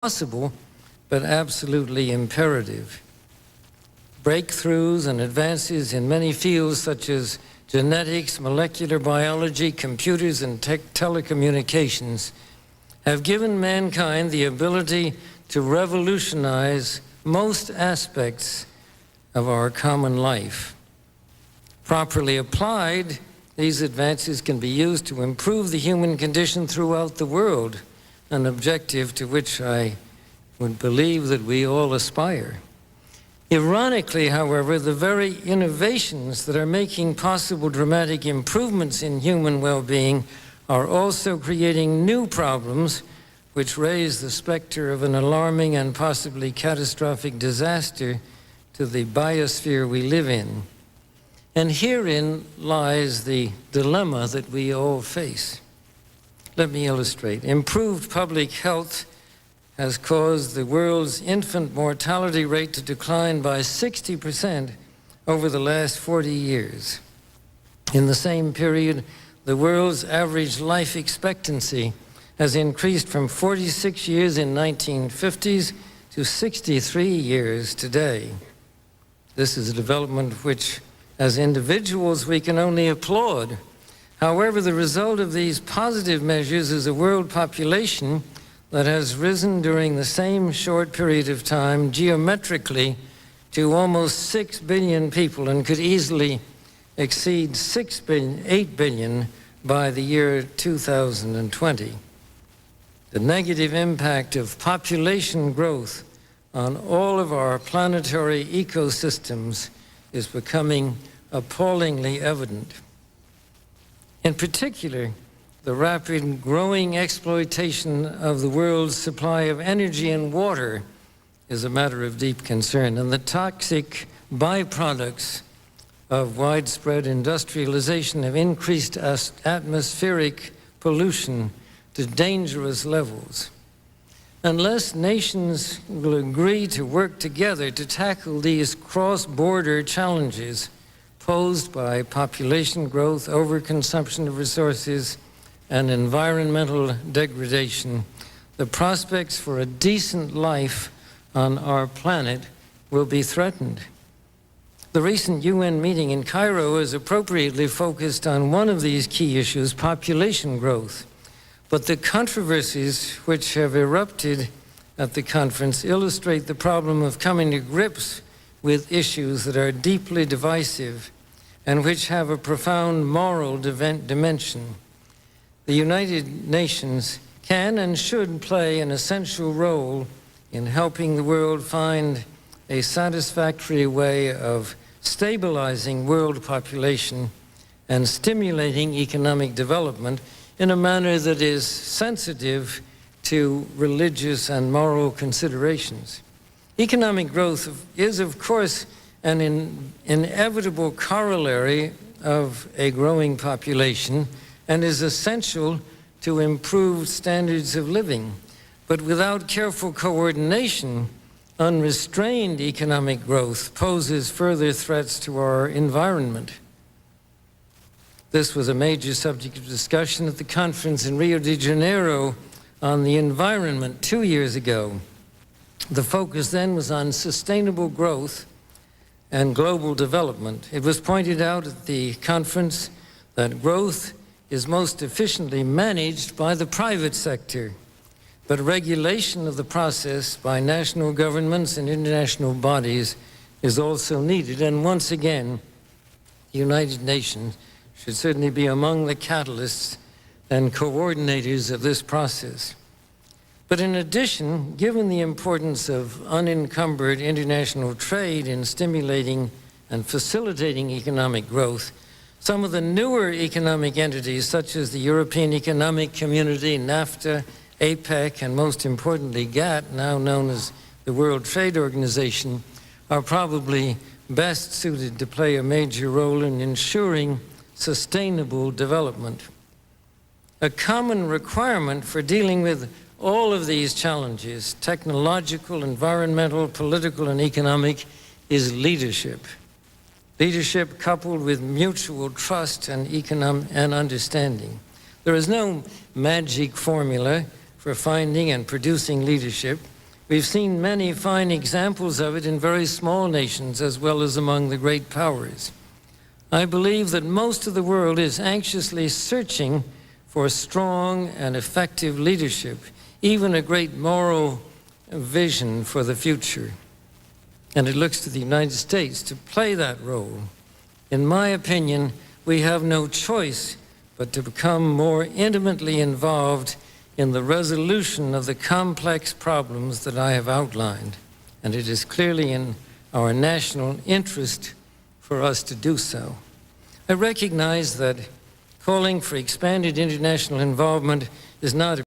possible, but absolutely imperative. Breakthroughs and advances in many fields such as genetics, molecular biology, computers, and telecommunications have given mankind the ability to revolutionize most aspects of our common life. Properly applied, these advances can be used to improve the human condition throughout the world, an objective to which I would believe that we all aspire. Ironically, however, the very innovations that are making possible dramatic improvements in human well-being are also creating new problems which raise the specter of an alarming and possibly catastrophic disaster to the biosphere we live in. And herein lies the dilemma that we all face. Let me illustrate. Improved public health has caused the world's infant mortality rate to decline by 60% over the last 40 years. In the same period, the world's average life expectancy has increased from 46 years in 1950s to 63 years today. This is a development which, as individuals, we can only applaud. However, the result of these positive measures is a world population that has risen during the same short period of time geometrically to almost 6 billion people and could easily exceed 8 billion by the year 2020. The negative impact of population growth on all of our planetary ecosystems is becoming appallingly evident. In particular, the rapid growing exploitation of the world's supply of energy and water is a matter of deep concern, and the toxic byproducts of widespread industrialization have increased atmospheric pollution to dangerous levels. Unless nations will agree to work together to tackle these cross-border challenges posed by population growth, overconsumption of resources, and environmental degradation, the prospects for a decent life on our planet will be threatened. The recent UN meeting in Cairo is appropriately focused on one of these key issues, population growth. But the controversies which have erupted at the conference illustrate the problem of coming to grips with issues that are deeply divisive and which have a profound moral dimension. The United Nations can and should play an essential role in helping the world find a satisfactory way of stabilizing world population and stimulating economic development in a manner that is sensitive to religious and moral considerations. Economic growth is, of course, an inevitable corollary of a growing population and is essential to improved standards of living. But without careful coordination, unrestrained economic growth poses further threats to our environment. This was a major subject of discussion at the conference in Rio de Janeiro on the environment 2 years ago. The focus then was on sustainable growth and global development. It was pointed out at the conference that growth is most efficiently managed by the private sector, but regulation of the process by national governments and international bodies is also needed. And once again, the United Nations should certainly be among the catalysts and coordinators of this process. But in addition, given the importance of unencumbered international trade in stimulating and facilitating economic growth, some of the newer economic entities, such as the European Economic Community, NAFTA, APEC, and most importantly, GATT, now known as the World Trade Organization, are probably best suited to play a major role in ensuring sustainable development. A common requirement for dealing with all of these challenges, technological, environmental, political, and economic, is leadership. Leadership coupled with mutual trust and understanding. There is no magic formula for finding and producing leadership. We've seen many fine examples of it in very small nations as well as among the great powers. I believe that most of the world is anxiously searching for strong and effective leadership, even a great moral vision for the future. And it looks to the United States to play that role. In my opinion, we have no choice but to become more intimately involved in the resolution of the complex problems that I have outlined. And it is clearly in our national interest for us to do so. I recognize that calling for expanded international involvement is not